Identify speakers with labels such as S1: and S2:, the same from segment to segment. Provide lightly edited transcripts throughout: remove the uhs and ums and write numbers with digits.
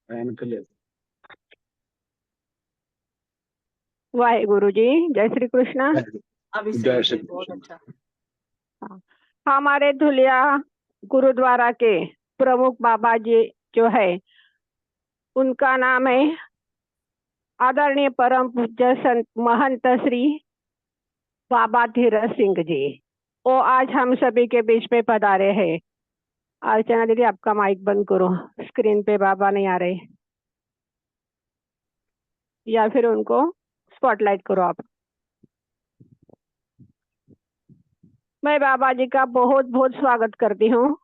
S1: Enclave.
S2: Wahe Guru जी। जय श्री कृष्णा।
S3: अभी
S1: जय
S3: सही
S1: श्री
S3: है, बहुत
S1: कृष्ण।
S3: अच्छा।
S2: हाँ, हमारे धुलिया गुरुद्वारा के प्रमुख बाबा जी जो है उनका नाम है आदरणीय परम पूज्य संत महंत श्री बाबा धीरज सिंह जी। वो आज हम सभी के बीच में पधारे हैं। अर्चना दीदी, आपका माइक बंद करो, स्क्रीन पे बाबा नहीं आ रहे, या फिर उनको स्पॉटलाइट करो आप। मैं बाबा जी का बहुत बहुत स्वागत करती हूँ।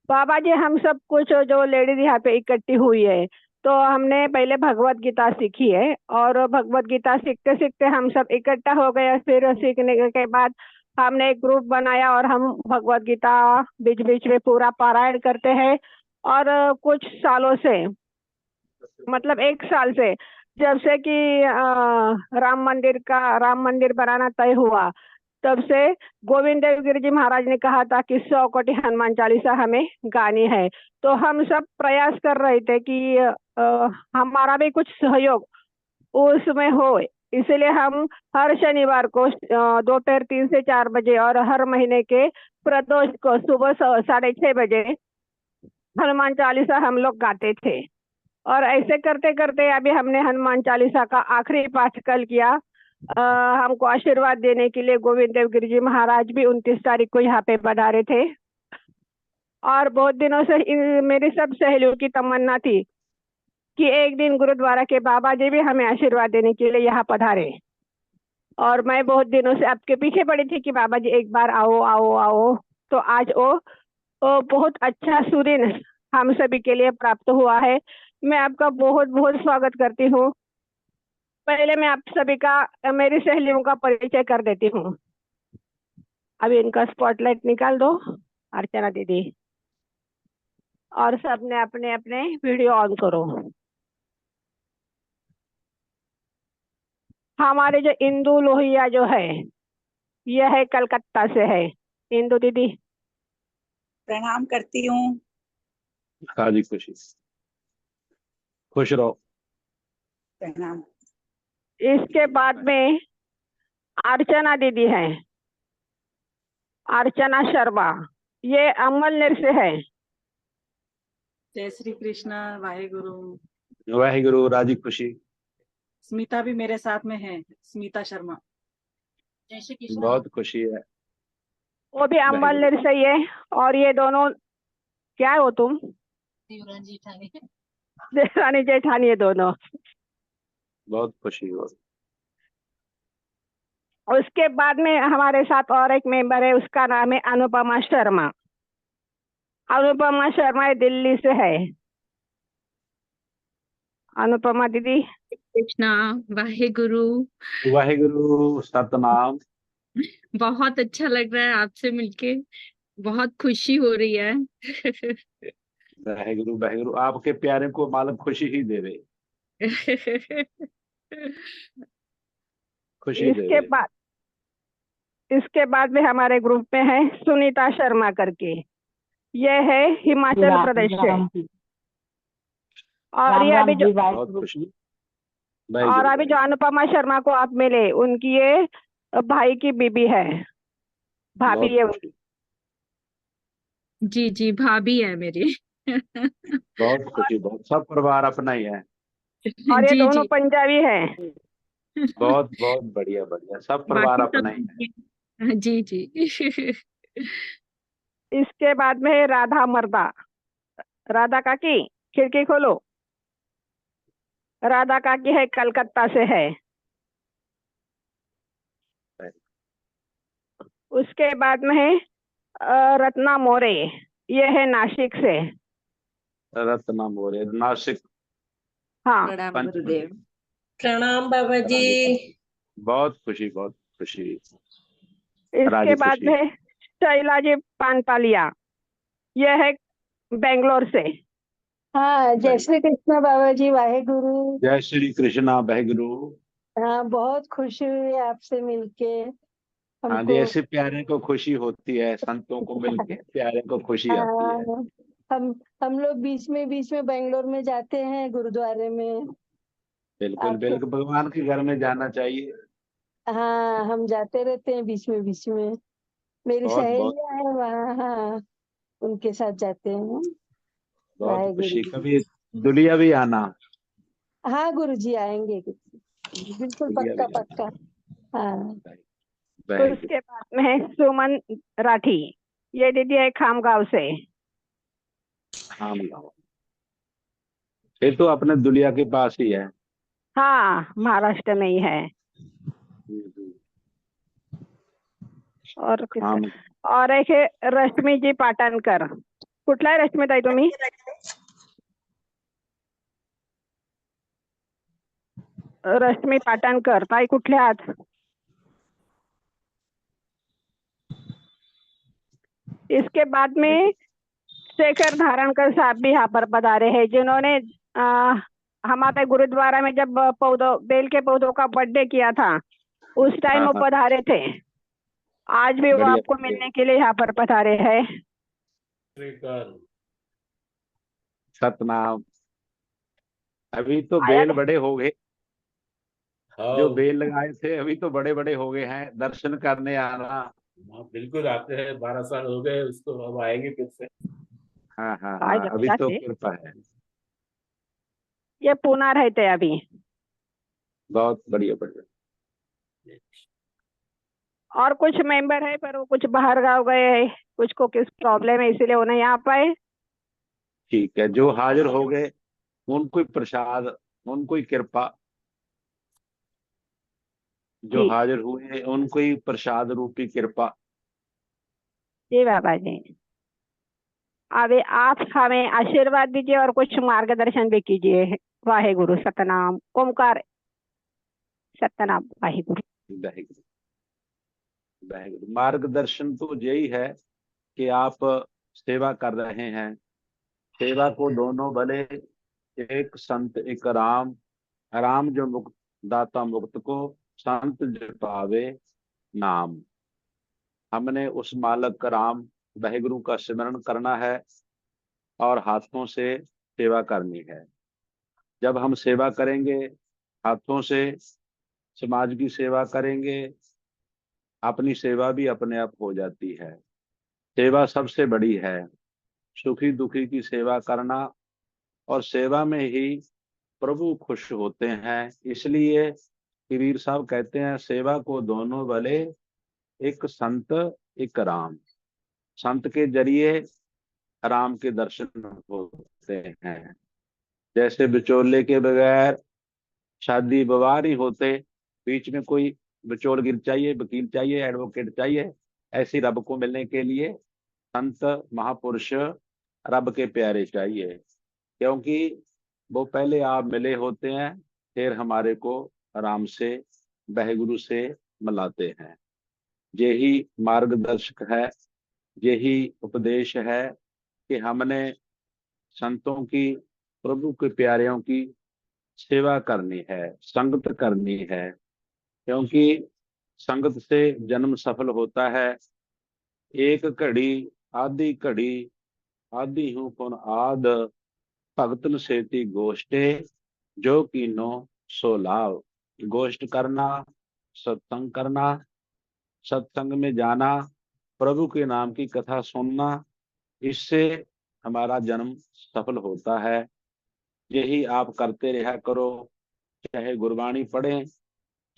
S2: बाबा जी, हम सब कुछ जो लेडीज यहाँ पे इकट्ठी हुई है, तो हमने पहले भगवत गीता सीखी है और भगवत गीता सीखते सीखते हम सब इकट्ठा हो गए। फिर सीखने के बाद हमने एक ग्रुप बनाया और हम भगवत गीता बीच बीच में पूरा पारायण करते हैं। और कुछ सालों से, मतलब 1 साल से, जब से कि राम मंदिर बनाना तय हुआ, तब से गोविंद देव गिरि जी महाराज ने कहा था कि 100 कोटि हनुमान चालीसा हमें गानी है। तो हम सब प्रयास कर रहे थे कि हमारा भी कुछ सहयोग उसमें हो। इसलिए हम हर शनिवार को दोपहर 3 से 4 बजे और हर महीने के प्रदोष को सुबह 6:30 बजे हनुमान चालीसा हम लोग गाते थे। और ऐसे करते करते अभी हमने हनुमान चालीसा का आखिरी पाठ कल किया। हमको आशीर्वाद देने के लिए गोविंद देव गिरि जी महाराज भी 29 तारीख को यहाँ पे पधारे थे। और बहुत दिनों से मेरी सब सहेलियों की तमन्ना थी कि एक दिन गुरुद्वारा के बाबा जी भी हमें आशीर्वाद देने के लिए यहाँ पधारे। और मैं बहुत दिनों से आपके पीछे पड़ी थी कि बाबा जी एक बार आओ आओ आओ। तो आज वो बहुत अच्छा सुदिन हम सभी के लिए प्राप्त हुआ है। मैं आपका बहुत बहुत स्वागत करती हूँ। पहले मैं आप सभी का मेरी सहेलियों का परिचय कर देती हूँ। अभी इनका स्पॉटलाइट निकाल दो अर्चना दीदी, और सबने अपने अपने वीडियो ऑन करो। हमारे जो इंदु लोहिया जो है, यह है कलकत्ता से है। इंदु दीदी,
S3: प्रणाम करती हूँ।
S1: हाँ जी, खुश रहो।
S3: प्रणाम।
S2: इसके बाद में अर्चना दीदी है, अर्चना शर्मा, ये अमलनेर से है।
S3: जय श्री कृष्णा, वाहेगुरु।
S1: वाहेगुरु, राजी खुशी।
S3: स्मिता भी मेरे साथ में है, स्मिता शर्मा। जय श्री कृष्णा।
S1: बहुत खुशी है।
S2: वो भी
S1: वाहेगुरु।
S2: अमलनेर से ही है। और ये दोनों, क्या हो तुम? देवरानी जेठानी है दोनों।
S1: बहुत खुशी हो।
S2: उसके बाद में हमारे साथ और एक मेंबर है, उसका नाम है अनुपमा शर्मा। अनुपमा शर्मा ये दिल्ली से है। अनुपमा दीदी,
S4: कृष्णा, वाहेगुरु।
S1: वाहेगुरु, सतनाम।
S4: बहुत अच्छा लग रहा है आपसे मिलके, बहुत खुशी हो रही है।
S1: वाहेगुरु वाहेगुरु, आपके प्यारे को मालूम खुशी ही देवे, खुशी
S2: इसके
S1: देवे।
S2: बाद इसके बाद में हमारे ग्रुप में है सुनीता शर्मा करके। यह है हिमाचल प्रदेश से। और ये अभी जो
S1: बहुत खुशी।
S2: और
S1: वाहेगुरु
S2: अभी जो
S1: वाहेगुरु।
S2: अनुपमा शर्मा को आप मिले, उनकी ये भाई की बीबी है, भाभी
S1: बहुत
S2: है
S1: खुशी।
S2: उनकी।
S4: जी जी, भाभी है मेरी।
S1: बहुत खुशी, बहुत, सब परिवार अपना ही है।
S2: और ये
S4: जी
S2: दोनों
S4: जी।
S2: पंजाबी है।
S1: बहुत बहुत बढ़िया बढ़िया, सब परिवार
S4: बाकी
S1: अपना ही है।
S4: सब जी जी।
S2: इसके बाद में है राधा मर्दा। राधा काकी, खिड़की खोलो। राधा काकी है, कलकत्ता से है। उसके बाद में है रत्ना मोरे, ये है नासिक से।
S1: रत्ना मोरे, नासिक।
S2: हाँ।
S3: प्रणाम
S1: पंच।
S3: गुरुदेव।
S5: प्रणाम बाबा जी।
S1: बहुत खुशी, बहुत खुशी।
S2: इसके
S1: राजी
S2: बाद
S1: खुशी।
S2: में है शैला जी पानपालिया, यह है बेंगलोर से।
S5: हाँ, जय श्री कृष्ण बाबा जी, वाहेगुरु।
S1: जय श्री कृष्णा, वाहेगुरु।
S5: हाँ, बहुत खुशी हुई आपसे मिलके
S1: हाँ जी,
S5: हमको।
S1: ऐसे प्यारे को खुशी होती है, संतों को मिलके प्यारे को खुशी आती है।
S5: हाँ, हम लोग बीच में बेंगलोर में जाते हैं गुरुद्वारे में।
S1: बिल्कुल
S5: आपको
S1: बिल्कुल, भगवान के घर में जाना चाहिए।
S5: हाँ, हम जाते रहते हैं बीच में। मेरी
S1: बहुत बहुत
S5: सहेलियां हैं वहाँ, हाँ, उनके साथ जाते हैं हम।
S1: बहुत
S5: वाहेगुरु
S1: खुशी,
S5: जी।
S1: कभी दुलिया भी आना।
S5: हाँ गुरु जी आएंगे, बिल्कुल
S1: दुलिया
S5: पक्का
S1: भी
S5: पक्का। हाँ।
S1: आना। वाहेगुरु।
S2: उसके बाद में है सुमन राठी, ये दीदी है खामगांव से।
S1: हाँ मिलाओ, ये तो अपने दुलिया के पास ही है।
S2: हाँ, महाराष्ट्र में ही है।
S1: हम्म।
S2: और किस,
S1: खाम
S2: और एक है रश्मी जी पाटणकर। कुठला आहे रश्मी ताई तुम्ही? रश्मी पाटणकर ताई कुठल्या आहात? इसके बाद में शेखर धारणकर साहब भी यहाँ पर पधारे हैं, जिन्होंने हमारे गुरुद्वारा में जब पौधों, बेल के पौधों का बर्थडे किया था, उस टाइम
S1: हाँ
S2: वो
S1: हाँ,
S2: पधारे थे। आज भी वो
S1: बढ़िया
S2: आपको
S1: बढ़िया।
S2: मिलने के लिए यहाँ पर पधारे हैं।
S1: सतनाम। अभी तो
S2: आया
S1: बेल बड़े हो गए, जो
S6: हाँ
S1: बेल लगाए थे अभी तो बड़े बड़े हो गए हैं, दर्शन करने आना।
S6: हाँ, बिल्कुल आते हैं। 12 साल हो गए उसको, अब आएंगे फिर से।
S1: हाँ हाँ
S2: काय
S1: हाँ, अभी
S2: जमला
S1: तो
S2: ते?
S1: कृपा है।
S2: ये पुणे रहते अभी।
S1: बहुत बढ़िया बढ़िया।
S2: और कुछ मेंबर है पर वो कुछ बाहर गाँव गए हैं, कुछ को किस प्रॉब्लम है इसीलिए वो नहीं आ पाए।
S1: ठीक है, जो हाजिर हो गए उनको ही प्रसाद, उनको ही कृपा, जो
S2: जी
S1: हाजिर हुए उनको ही प्रसाद रूपी कृपा।
S2: जी बाबा जी। अभी आप हमें आशीर्वाद दीजिए और कुछ मार्गदर्शन भी कीजिए। वाहेगुरु सतनाम ओमकार सतनाम वाहेगुरु।
S1: वाहेगुरु। वाहेगुरु। मार्गदर्शन तो यही है कि आप सेवा कर रहे हैं, सेवा को दोनों भले, एक संत एक राम, राम जो मुक्त दाता मुक्त को, संत जो पावे नाम। हमने उस मालक राम वाहेगुरु का स्मरण करना है और हाथों से सेवा करनी है। जब हम सेवा करेंगे हाथों से, समाज की सेवा करेंगे, अपनी सेवा भी अपने आप हो जाती है। सेवा सबसे बड़ी है, सुखी दुखी की सेवा करना, और सेवा में ही प्रभु खुश होते हैं। इसलिए कबीर साहब कहते हैं, सेवा को दोनों भले, एक संत एक राम। संत के जरिए राम के दर्शन होते हैं। जैसे बिचौले के बगैर शादी विवाह नहीं होते, बीच में कोई बिचौल गिर चाहिए, वकील चाहिए, एडवोकेट चाहिए। ऐसी रब को मिलने के लिए संत महापुरुष रब के प्यारे चाहिए, क्योंकि वो पहले आप मिले होते हैं, फिर हमारे को राम से वाहेगुरु से मिलाते हैं। यही मार्गदर्शक है, यही उपदेश है कि हमने संतों की, प्रभु के प्यारियों की सेवा करनी है, संगत करनी है। क्योंकि संगत से जन्म सफल होता है। एक घड़ी आधी घड़ी, आधी हूँ पुन आद, भगतन सेती गोष्ठे, जो कीनो सो लाभ। गोष्ठ करना, सत्संग करना, सत्संग में जाना, प्रभु के नाम की कथा सुनना, इससे हमारा जन्म सफल होता है। यही आप करते रहा करो, चाहे गुरबाणी पढ़ें,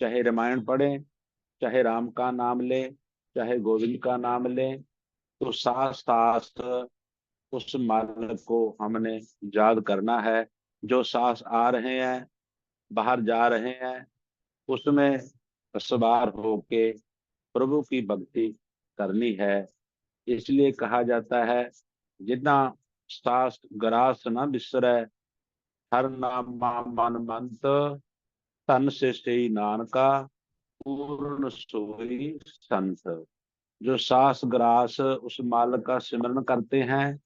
S1: चाहे रामायण पढ़ें, चाहे राम का नाम ले, चाहे गोविंद का नाम ले, तो साथ साथ उस मार्ग को हमने याद करना है। जो सांस आ रहे हैं, बाहर जा रहे हैं, उसमें सवार होके प्रभु की भक्ति करनी है। इसलिए कहा जाता है, जितना सास ग्रास न बिसरै, हर नाम मन मंत, तन से सही नानका, पूर्ण सोई संत। जो सास ग्रास उस मालक का सिमरन करते हैं,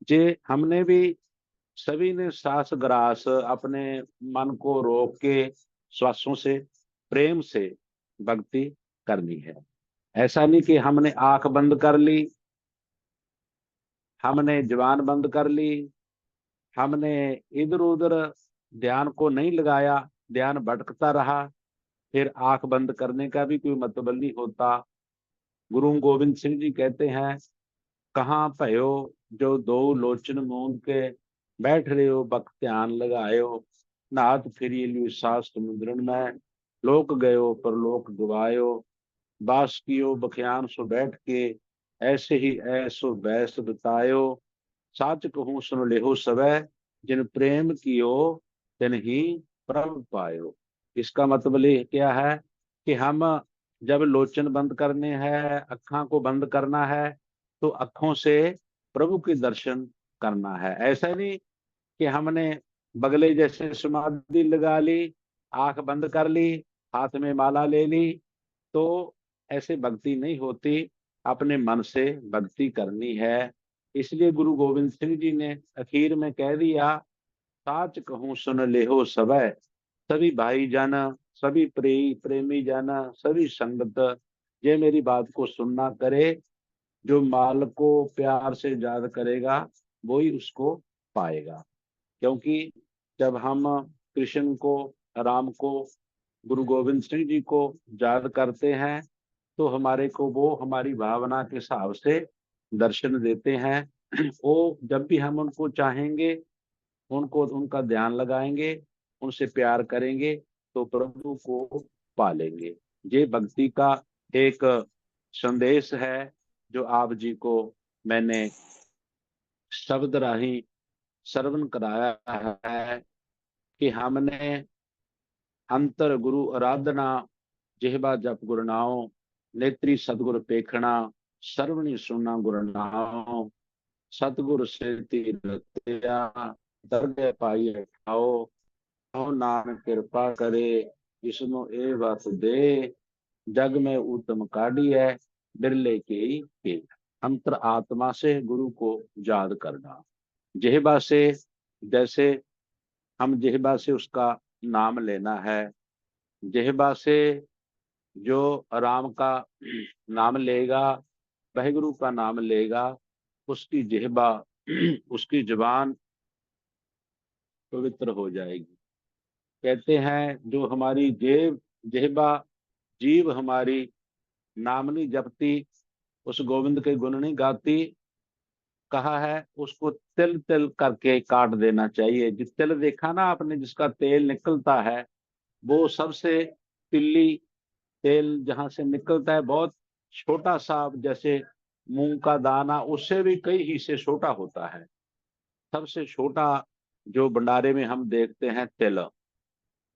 S1: जे हमने भी, सभी ने सास ग्रास अपने मन को रोक के श्वासों से प्रेम से भक्ति करनी है। ऐसा नहीं कि हमने आंख बंद कर ली, हमने जबान बंद कर ली, हमने इधर उधर ध्यान को नहीं लगाया, ध्यान भटकता रहा, फिर आंख बंद करने का भी कोई मतलब नहीं होता। गुरु गोविंद सिंह जी कहते हैं, कहाँ भयो जो दो लोचन मूंद के, बैठ रहे हो बक ध्यान लगायो, नाथ फिरी लियो सास समुद्रन में, लोक गयो पर लोक गवायो, बास कियो बख्यान सो बैठ के, ऐसे ही ऐसो बैस बतायो, साच कहूँ सुन लेहो सबे, जिन प्रेम कियो तिन ही प्रभ पायो। इसका मतलब ये क्या है कि हम जब लोचन बंद करने हैं, अखा को बंद करना है, तो अखों से प्रभु के दर्शन करना है। ऐसा नहीं कि हमने बगले जैसे समाधि लगा ली, आंख बंद कर ली, हाथ में माला ले ली, तो ऐसे भक्ति नहीं होती। अपने मन से भक्ति करनी है। इसलिए गुरु गोविंद सिंह जी ने आखिर में कह दिया, साच कहूँ सुन लेहो सबे, सभी भाई जाना, सभी प्रेमी जाना, सभी संगत, ये मेरी बात को सुनना करे, जो माल को प्यार से याद करेगा वही उसको पाएगा। क्योंकि जब हम कृष्ण को, राम को, गुरु गोविंद सिंह जी को याद करते हैं, तो हमारे को वो हमारी भावना के हिसाब से दर्शन देते हैं। वो जब भी हम उनको चाहेंगे, उनको उनका ध्यान लगाएंगे, उनसे प्यार करेंगे, तो प्रभु को पालेंगे। ये भक्ति का एक संदेश है जो आप जी को मैंने शब्द राही श्रवण कराया है कि हमने अंतर गुरु आराधना, जिहबा जप गुरनाओ, नेत्री सतगुर पेखना, सर्वणी सुना गुरनाओ, सतगुर से रतिया, दरगह पाई ठाओ, हो नानक कृपा करे, इसनो ए बस दे, जग में उत्तम काढ़ी है, बिरले के। अंतर आत्मा से गुरु को याद करना, जिहबा से, जैसे हम जिहबा से उसका नाम लेना है, जिहबा से जो राम का नाम लेगा, वाहिगुरु का नाम लेगा, उसकी जिहबा, उसकी जुबान पवित्र हो जाएगी। कहते हैं जो हमारी जिहबा, जीव हमारी नाम नहीं जपती, उस गोविंद के गुण नहीं गाती, कहा है उसको तिल तिल करके काट देना चाहिए। जिस तिल देखा ना आपने, जिसका तेल निकलता है, वो सबसे तिल्ली तेल जहां से निकलता है, बहुत छोटा सा, जैसे मूंग का दाना, उससे भी कई हिस्से छोटा होता है। सबसे छोटा जो भंडारे में हम देखते हैं तिल,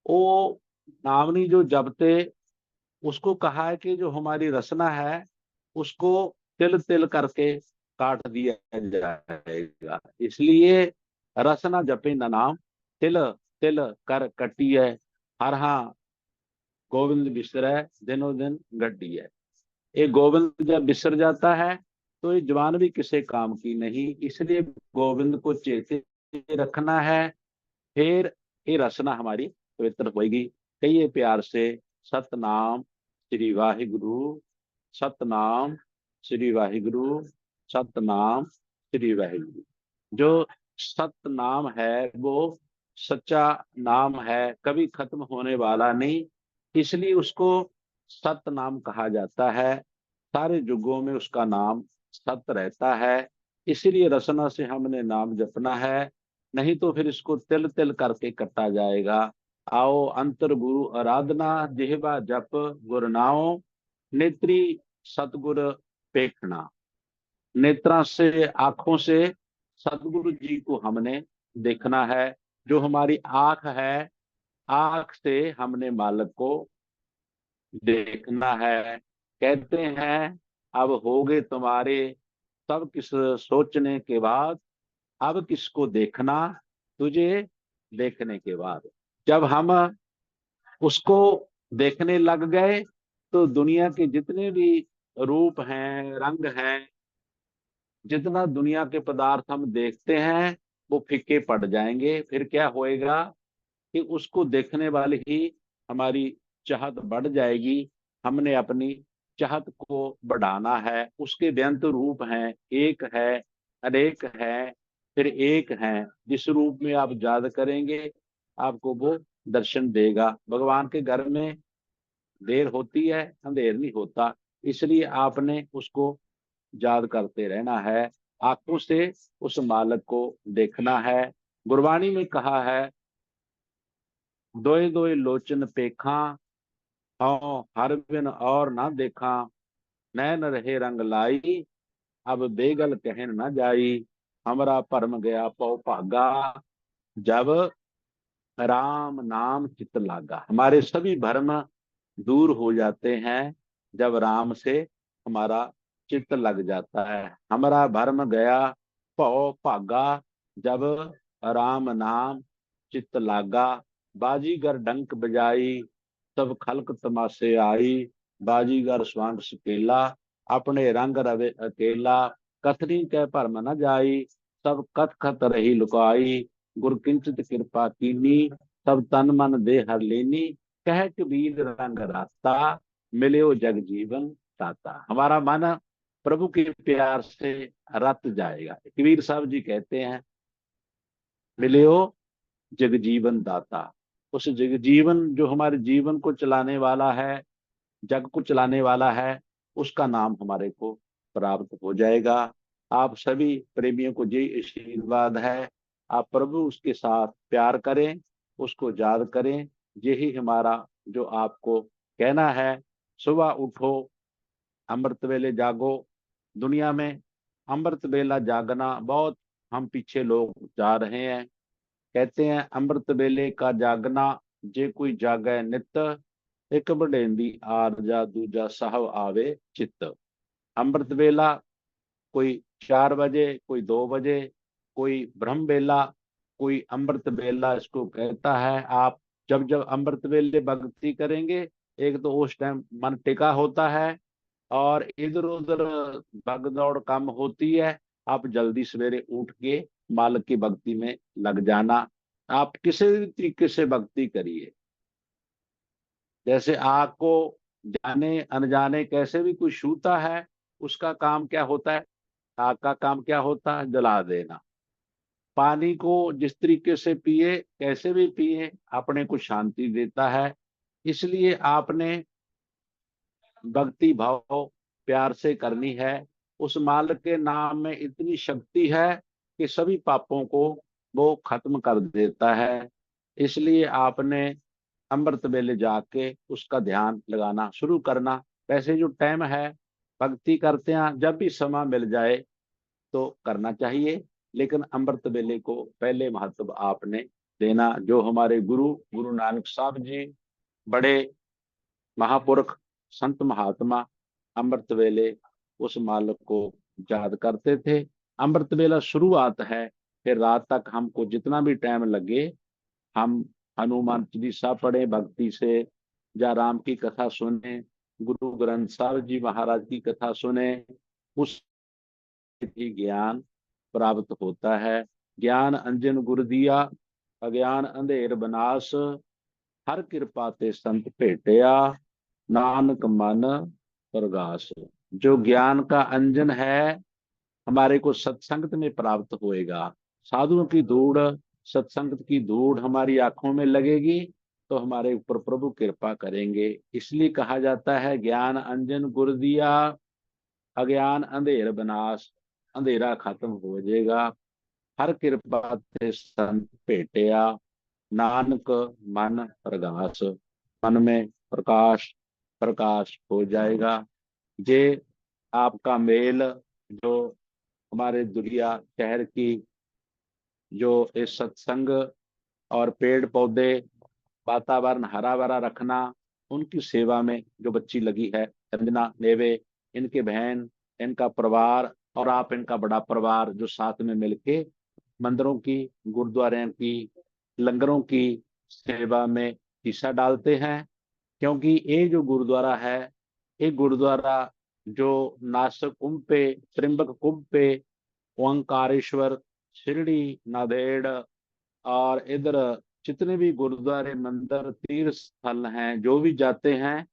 S1: वो नामनी जो जपते, उसको कहा है कि जो हमारी रसना है, उसको तिल तिल करके काट दिया जाएगा। इसलिए रसना जपे न नाम, तिल तिल कर कटी है, हर हाँ गोविंद बिसरै दिनों दिन गड्डी है। ये गोविंद जब बिसर जाता है तो ये जवान भी किसी काम की नहीं। इसलिए गोविंद को चेते रखना है, फिर ये रसना हमारी पवित्र होगी। कहिए प्यार से, सतनाम श्री वाहिगुरु, सतनाम श्री वाहिगुरु, सतनाम श्री वाहिगुरु। जो सतनाम है वो सच्चा नाम है, कभी खत्म होने वाला नहीं, इसलिए उसको सतनाम कहा जाता है। सारे युगों में उसका नाम सत रहता है। इसीलिए रसना से हमने नाम जपना है, नहीं तो फिर इसको तिल तिल करके कटा जाएगा। आओ अंतर गुरु आराधना, जिहबा जप गुरनाओ, नेत्री सतगुर पेखना। नेत्रा से, आंखों से सतगुरु जी को हमने देखना है। जो हमारी आंख है, आंख से हमने मालिक को देखना है। कहते हैं अब होगे तुम्हारे सब किस सोचने के बाद, अब किसको देखना तुझे देखने के बाद। जब हम उसको देखने लग गए, तो दुनिया के जितने भी रूप हैं, रंग हैं, जितना दुनिया के पदार्थ हम देखते हैं, वो फीके पड़ जाएंगे। फिर क्या होएगा कि उसको देखने वाली ही हमारी चाहत बढ़ जाएगी। हमने अपनी चाहत को बढ़ाना है। उसके बेअंत रूप हैं, एक है अनेक हैं फिर एक हैं। जिस रूप में आप याद करेंगे आपको वो दर्शन देगा। भगवान के घर में देर होती है, अंधेर नहीं होता। इसलिए आपने उसको याद करते रहना है, आंखों से उस मालक को देखना है। गुरबाणी में कहा है, दोए दोए लोचन पेखा, हाँ हर बिन और ना देखा, नैन रहे रंग लाई, अब बेगल कहन न जाई, हमरा परम गया पौ भागा, जब राम नाम चित लागा। हमारे सभी भ्रम दूर हो जाते हैं जब राम से हमारा चित्त लग जाता है। हमारा भ्रम गया पौ भागा, जब राम नाम चित्त लागा। बाजीगर डंक बजाई, सब खलक तमाशे आई, बाजीगर स्वांग सकेला, अपने रंग रवे अकेला, कथनी कै भरम न जाई, सब कथ खत रही लुकाई, गुर किंचित कृपा कीनी, सब तन मन दे हर लेनी, कह कबीर रंग राता, मिले जग जीवन दाता। हमारा मन प्रभु के प्यार से रत जाएगा। कबीर साहब जी कहते हैं, मिले जग जीवन दाता। उस जग जीवन जो हमारे जीवन को चलाने वाला है, जग को चलाने वाला है, उसका नाम हमारे को प्राप्त हो जाएगा। आप सभी प्रेमियों को यही आशीर्वाद है, आप प्रभु उसके साथ प्यार करें, उसको याद करें। यही हमारा जो आपको कहना है। सुबह उठो, अमृत वेले जागो। दुनिया में अमृत वेला जागना बहुत, हम पीछे लोग जा रहे हैं। कहते हैं अमृत वेले का जागना, जे कोई जागे नित, एक बड़ेंदी आरजा दूजा साहब आवे चित्त। अमृत वेला कोई 4 बजे, कोई 2 बजे, कोई ब्रह्म वेला, कोई अमृत वेला इसको कहता है। आप जब जब अमृत वेले भक्ति करेंगे, एक तो उस टाइम मन टिका होता है और इधर उधर भगदौड़ कम होती है। आप जल्दी सवेरे उठ के मालिक की भक्ति में लग जाना। आप किसी भी तरीके से भक्ति करिए। जैसे आग को जाने अनजाने कैसे भी कोई छूता है, उसका काम क्या होता है? आग का काम क्या होता है? जला देना। पानी को जिस तरीके से पिए, कैसे भी पिए, अपने को शांति देता है। इसलिए आपने भक्ति भाव प्यार से करनी है। उस मालिक के नाम में इतनी शक्ति है कि सभी पापों को वो खत्म कर देता है। इसलिए आपने अमृत वेले जाके उसका ध्यान लगाना शुरू करना। वैसे जो टाइम है भक्ति करते हैं, जब भी समय मिल जाए तो करना चाहिए, लेकिन अमृत वेले को पहले महत्व आपने देना। जो हमारे गुरु गुरु नानक साहब जी, बड़े महापुरुष संत महात्मा, अमृत वेले उस मालिक को याद करते थे। अमृत वेला शुरुआत है, फिर रात तक हमको जितना भी टाइम लगे हम हनुमान चालीसा पढ़े भक्ति से, या राम की कथा सुने, गुरु ग्रंथ साहब जी महाराज की कथा सुने, उस भी ज्ञान प्राप्त होता है। ज्ञान अंजन गुर दिया, अज्ञान अंधेर बनास, हर कृपा ते संत भेटिया, नानक मन प्रगास। जो ज्ञान का अंजन है हमारे को सत्संगत में प्राप्त होएगा। साधुओं की धूड़, सत्संगत की धूड़ हमारी आंखों में लगेगी तो हमारे ऊपर प्रभु कृपा करेंगे। इसलिए कहा जाता है, ज्ञान अंजन गुर दिया, अज्ञान अंधेर बनास। अंधेरा खत्म हो जाएगा, हर कृपा ते संत भेटिया, नानक मन प्रगास। मन में प्रकाश प्रकाश हो जाएगा। ये आपका मेल जो हमारे दुनिया शहर की जो इस सत्संग और पेड़ पौधे वातावरण हरा भरा रखना, उनकी सेवा में जो बच्ची लगी है रंजना नेवे, इनके बहन, इनका परिवार और आप इनका बड़ा परिवार जो साथ में मिलके मंदिरों की, गुरुद्वारों की, लंगरों की सेवा में हिस्सा डालते हैं। क्योंकि ये जो गुरुद्वारा है, ये गुरुद्वारा जो नासिक कुंभ पे, त्रिम्बक कुंभ पे, ओंकारेश्वर, शिरडी, नांदेड़ और इधर जितने भी गुरुद्वारे मंदिर तीर्थ स्थल हैं, जो भी जाते हैं,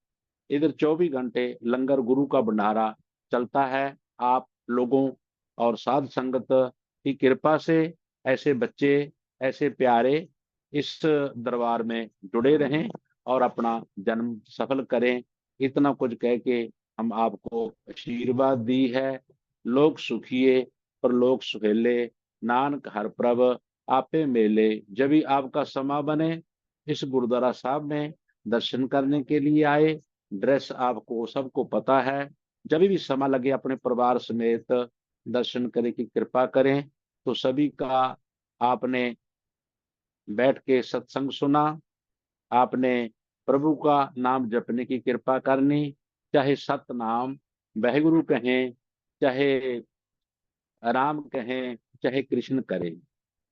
S1: इधर 24 घंटे लंगर गुरु का भंडारा चलता है। आप लोगों और साध संगत की कृपा से ऐसे बच्चे, ऐसे प्यारे इस दरबार में जुड़े रहें और अपना जन्म सफल करें। इतना कुछ कह के हम आपको आशीर्वाद दी है। लोग सुखिए पर लोग सुहेले, नानक हर प्रभ आपे मेले। जब भी आपका समा बने इस गुरुद्वारा साहब में दर्शन करने के लिए आए। ड्रेस आपको सबको पता है। जब भी समय लगे अपने परिवार समेत दर्शन करने की कृपा करें। तो सभी का आपने बैठ के सत्संग सुना, आपने प्रभु का नाम जपने की कृपा करनी, चाहे सतनाम वाहिगुरु कहें, चाहे राम कहें, चाहे कृष्ण करें।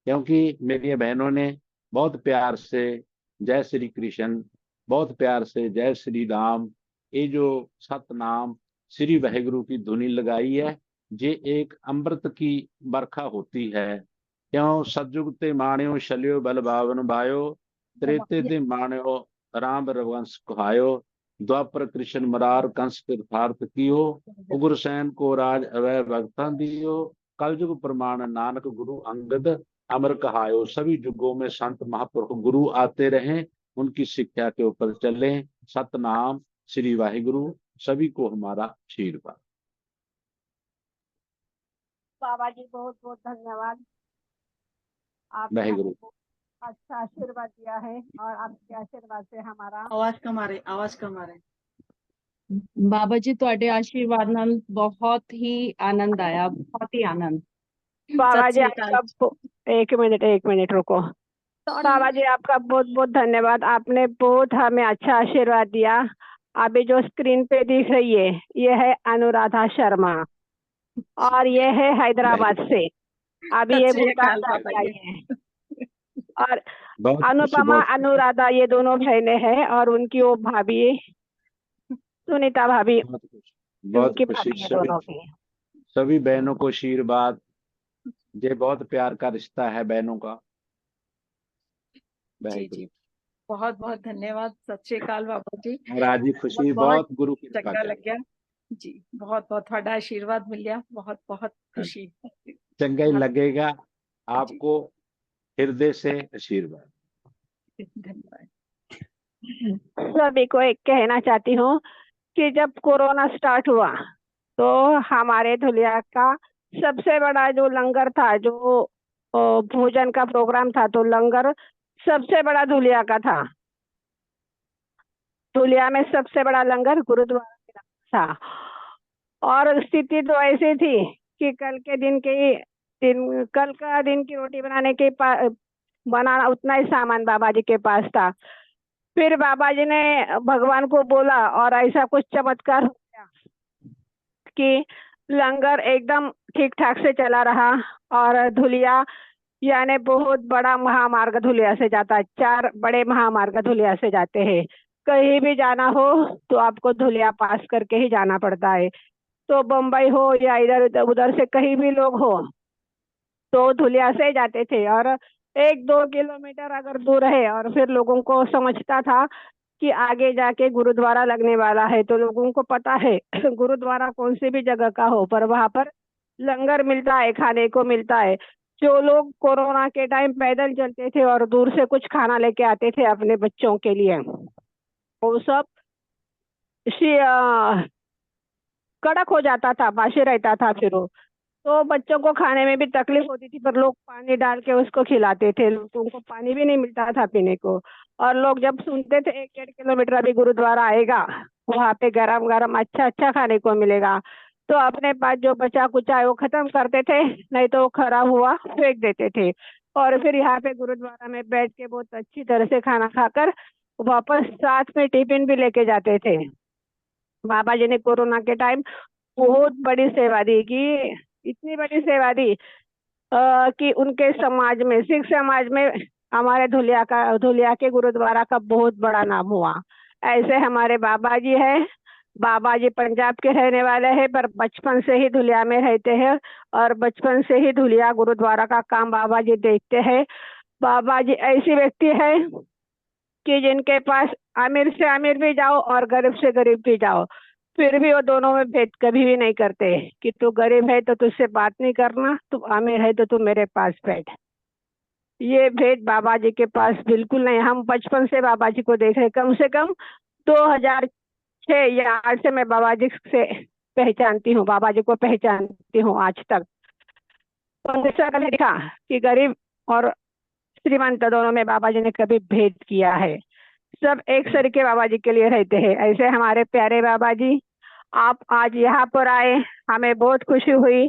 S1: क्योंकि मेरी बहनों ने बहुत प्यार से जय श्री कृष्ण, बहुत प्यार से जय श्री राम, ये जो सतनाम श्री वाहिगुरु की धुनी लगाई है, ये एक अमृत की बरखा होती है। क्यों सतयुग ते माण्यो शल्यो बल बावन भायो, त्रेते ते माण्यो राम रघुवंश कहायो, द्वापर कृष्ण मरार कंस कृतार्थ कियो, उग्रसेन को राज अवय भक्तां दियो, कलयुग प्रमाण नानक गुरु अंगद अमर कहायो। सभी युगों में संत महापुरुष गुरु आते रहें, उनकी शिक्षा के ऊपर चलें। सतनाम श्री वाहिगुरु सभी को हमारा आशीर्वाद।
S2: बाबा जी बहुत बहुत धन्यवाद। आपने
S1: वाहिगुरु
S2: हमें अच्छा आशीर्वाद दिया है और आपके आशीर्वाद से हमारा
S3: आवाज कम आ रहे।
S7: बाबा जी ਤੁਹਾਡੇ आशीर्वाद ਨਾਲ बहुत ही आनंद आया, बहुत ही आनंद।
S2: बाबा
S3: सत
S2: जी
S3: श्री अकाल।
S2: आपका एक मिनट रुको। बाबा जी आपका बहुत बहुत धन्यवाद। आपने बहुत हमें अच्छा आशीर्वाद दिया। अभी जो स्क्रीन पे दिख रही है ये है अनुराधा शर्मा और ये है हैदराबाद से। अभी ये
S3: सत श्री
S2: भूटान
S3: अकाल
S2: जाके
S3: बाबा
S2: आई
S3: जी।
S2: है। और
S1: बहुत खुशी,
S2: अनुपमा
S1: बहुत खुशी,
S2: अनुराधा ये दोनों बहनें हैं और उनकी वो भाभी सुनीता भाभी,
S1: बहुत खुशी, बहुत
S2: उनकी
S1: खुशी।
S2: भाभी है दोनों की।
S1: सभी बहनों को आशीर्वाद। ये बहुत प्यार का रिश्ता है बहनों का।
S3: जी
S1: वाहिगुरु।
S3: जी, बहुत बहुत धन्यवाद। सत श्री अकाल बाबा जी।
S1: और आज की खुशी
S3: बहुत
S1: बहुत गुरु की कृपा
S3: चंगा
S1: कर।
S3: लग गया जी, बहुत बहुत ਤੁਹਾਡਾ आशीर्वाद मिल गया, बहुत बहुत खुशी।
S1: चंगा ही लगेगा
S3: जी
S1: आपको, हृदय से आशीर्वाद।
S3: धन्यवाद।
S2: सभी को एक कहना चाहती हूँ कि जब कोरोना स्टार्ट हुआ तो हमारे धुलिया का सबसे बड़ा जो लंगर था, जो भोजन का प्रोग्राम था, तो लंगर सबसे बड़ा धुलिया का था। धुलिया में सबसे बड़ा लंगर गुरुद्वारा में था। और स्थिति तो ऐसी थी कि कल का दिन की रोटी बनाना उतना ही सामान बाबा जी के पास था। फिर बाबा जी ने भगवान को बोला और ऐसा कुछ चमत्कार हो गया कि लंगर एकदम ठीक ठाक से चला रहा। और धुलिया यानी बहुत बड़ा महामार्ग धुलिया से जाता है। 4 बड़े महामार्ग धुलिया से जाते हैं। कहीं भी जाना हो तो आपको धुलिया पास करके ही जाना पड़ता है। तो बम्बई हो या इधर उधर से कहीं भी लोग हो तो धुलिया से जाते थे। और 1-2 किलोमीटर अगर दूर है और फिर लोगों को समझता था कि आगे जाके गुरुद्वारा लगने वाला है, तो लोगों को पता है गुरुद्वारा कौन सी भी जगह का हो पर वहां पर लंगर मिलता है, खाने को मिलता है। जो लोग कोरोना के टाइम पैदल चलते थे और दूर से कुछ खाना लेके आते थे अपने बच्चों के लिए, वो सब कड़क हो जाता था, बासी रहता था। फिर वो तो बच्चों को खाने में भी तकलीफ होती थी, पर लोग पानी डाल के उसको खिलाते थे। तो उनको पानी भी नहीं मिलता था पीने को। और लोग जब सुनते थे 1-1.5 किलोमीटर अभी गुरुद्वारा आएगा, वहां पे गरम गरम अच्छा अच्छा खाने को मिलेगा, तो अपने पास जो बचा कुचा है वो खत्म करते थे, नहीं तो वो खराब हुआ फेंक देते थे। और फिर यहाँ पे गुरुद्वारा में बैठ के बहुत अच्छी तरह से खाना खाकर वापस साथ में टिफिन भी लेके जाते थे। बाबा जी ने कोरोना के टाइम बहुत बड़ी सेवा दी, कि इतनी बड़ी सेवा दी कि उनके समाज में, सिख समाज में हमारे धुलिया के गुरुद्वारा का बहुत बड़ा नाम हुआ। ऐसे हमारे बाबा जी है। बाबा जी पंजाब के रहने वाले हैं पर बचपन से ही धुलिया में रहते हैं और बचपन से ही धुलिया गुरुद्वारा का काम बाबा जी देखते हैं। बाबा जी ऐसी व्यक्ति है कि जिनके पास अमीर से अमीर भी जाओ और गरीब से गरीब भी जाओ, फिर भी वो दोनों में भेद कभी भी नहीं करते कि तू गरीब है तो तुझसे बात नहीं करना, तू अमीर है तो तू मेरे पास बैठ। ये भेद बाबा जी के पास बिल्कुल नहीं। हम बचपन से बाबा जी को देख रहे, कम से कम 2006 या 8 से मैं बाबा जी से पहचानती हूँ, बाबा जी को पहचानती हूँ आज तक। तो ऐसा कभी देखा कि गरीब और श्रीमंत दोनों में बाबा जी ने कभी भेद किया है। सब एक सर के बाबा जी के लिए रहते हैं। ऐसे हमारे प्यारे बाबा जी, आप आज यहाँ पर आए, हमें बहुत खुशी हुई।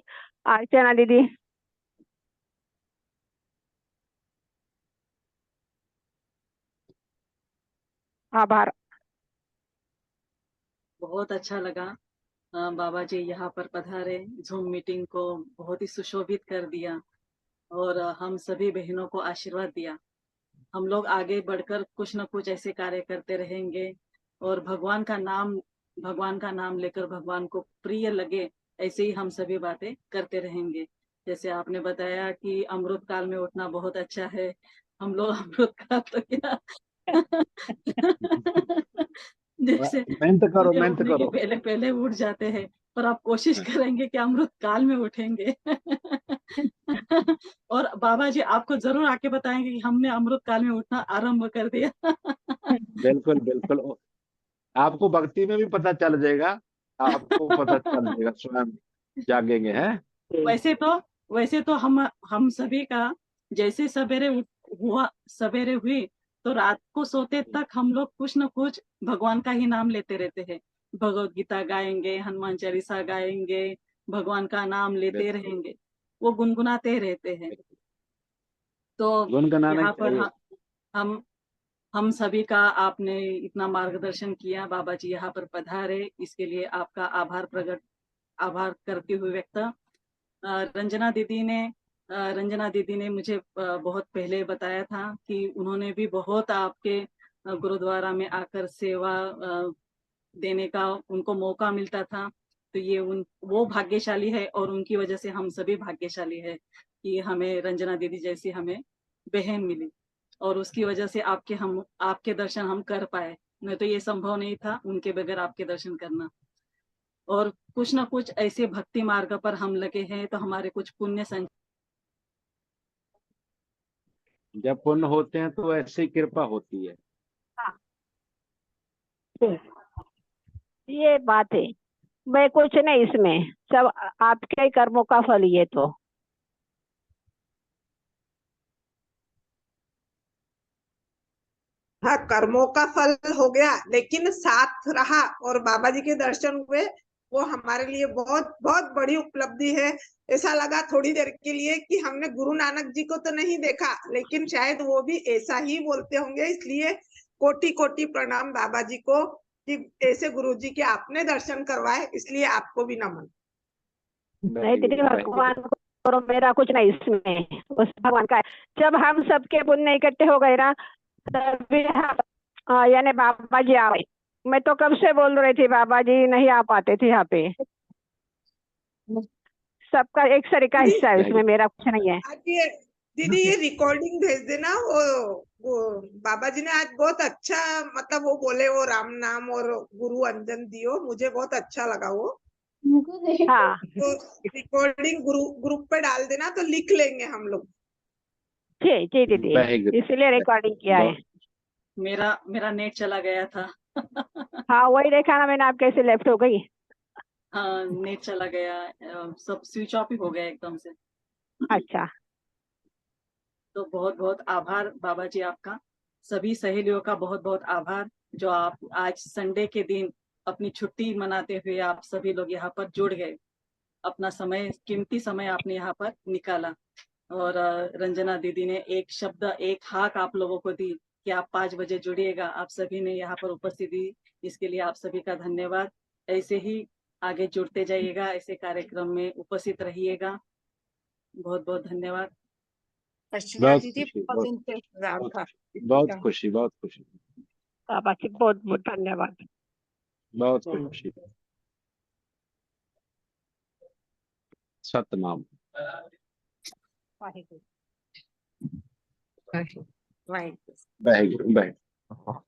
S2: अर्चना दीदी। आभार।
S3: बहुत अच्छा लगा। बाबा जी यहाँ पर पधारे, जूम मीटिंग को बहुत ही सुशोभित कर दिया और हम सभी बहनों को आशीर्वाद दिया। हम लोग आगे बढ़कर कुछ न कुछ ऐसे कार्य करते रहेंगे और भगवान का नाम लेकर भगवान को प्रिय लगे ऐसे ही हम सभी बातें करते रहेंगे। जैसे आपने बताया कि अमृत काल में उठना बहुत अच्छा है। हम लोग अमृत काल तो क्या जैसे
S1: मेहनत करो,
S3: सूर्य
S1: मेहनत
S3: उठने के
S1: करो।
S3: पहले पहले उठ जाते हैं, पर आप कोशिश करेंगे कि अमृत काल में उठेंगे। और बाबा जी आपको जरूर आके बताएंगे कि हमने अमृत काल में उठना आरंभ कर दिया।
S1: बिल्कुल बिल्कुल। आपको भक्ति में भी पता चल जाएगा, आपको पता चल जाएगा, स्वयं जागेंगे हैं।
S3: वैसे तो वैसे तो हम सभी का जैसे सवेरे हुई तो रात को सोते तक हम लोग कुछ न कुछ भगवान का ही नाम लेते रहते हैं। भगवत गीता गाएंगे, हनुमान चालीसा गाएंगे, भगवान का नाम लेते
S1: बिल्कुल
S3: रहेंगे, वो गुनगुनाते रहते हैं। तो
S1: गुनगुनाना
S3: यहाँ पर
S1: चाहिए।
S3: हम हम सभी का आपने इतना मार्गदर्शन किया, बाबा जी यहाँ पर पधारे, इसके लिए आपका आभार करते हुए व्यक्त। रंजना दीदी ने मुझे बहुत पहले बताया था कि उन्होंने भी बहुत आपके गुरुद्वारा में आकर सेवा देने का उनको मौका मिलता था। तो ये वो भाग्यशाली है और उनकी वजह से हम सभी भाग्यशाली है कि हमें रंजना दीदी जैसी हमें बहन मिली और उसकी वजह से आपके दर्शन हम कर पाए। नहीं तो ये संभव नहीं था उनके बगैर आपके दर्शन करना। और कुछ ना कुछ ऐसे भक्ति मार्ग पर हम लगे हैं तो हमारे कुछ पुण्य
S1: जब पुण्य होते हैं तो ऐसी कृपा होती है।
S2: ये बात है, मैं कुछ नहीं इसमें, सब आपके ही कर्मों का फल ये तो।
S8: हाँ, कर्मों का फल हो गया, लेकिन साथ रहा और बाबा जी के दर्शन हुए, वो हमारे लिए बहुत बहुत बड़ी उपलब्धि है। ऐसा लगा थोड़ी देर के लिए कि हमने गुरु नानक जी को तो नहीं देखा, लेकिन शायद वो भी ऐसा ही बोलते होंगे। इसलिए कोटि कोटि प्रणाम बाबा जी को कि ऐसे गुरु जी के आपने दर्शन करवाए, इसलिए आपको भी नमन।
S2: नहीं दीदी, भगवान को मेरा कुछ नहीं इसमें, उस भगवान का है। जब हम सबके पुण्य इकट्ठे हो गए ना, तभी यानी बाबा जी आए। मैं तो कब से बोल रही थी बाबा जी नहीं आ पाते थे यहाँ पे। सबका एक सरी का हिस्सा है उसमें, मेरा कुछ नहीं है।
S8: दीदी ये रिकॉर्डिंग भेज देना। वो बाबा जी ने आज बहुत अच्छा, मतलब वो बोले, वो राम नाम और गुरु अंजन दियो, मुझे बहुत अच्छा लगा वो।
S2: हाँ,
S8: तो रिकॉर्डिंग ग्रुप पे डाल देना तो लिख लेंगे हम लोग।
S2: जी जी दीदी, इसलिए रिकॉर्डिंग किया है।
S3: मेरा नेट चला गया था।
S2: हाँ वही देखा ना मैंने, आप कैसे लेफ्ट हो गई।
S3: हाँ, नेट चला गया, सब स्विच ऑफ ही हो गया एकदम से।
S2: अच्छा,
S3: तो बहुत बहुत आभार बाबा जी आपका। सभी सहेलियों का बहुत बहुत आभार जो आप आज संडे के दिन अपनी छुट्टी मनाते हुए आप सभी लोग यहाँ पर जुड़ गए। अपना समय, कीमती समय आपने यहाँ पर निकाला। और रंजना दीदी ने एक शब्द, एक हाक आप लोगों को दी कि आप 5 बजे जुड़िएगा। आप सभी ने यहाँ पर उपस्थिति दी, इसके लिए आप सभी का धन्यवाद। ऐसे ही आगे जुड़ते जाइएगा, ऐसे कार्यक्रम में उपस्थित रहिएगा। बहुत बहुत धन्यवाद।
S1: बहुत खुशी, बहुत खुशी।
S2: बाबा जी बहुत बहुत धन्यवाद।
S1: बहुत खुशी। सतनाम।
S2: वाहिगुरु।
S1: वाहिगुरु।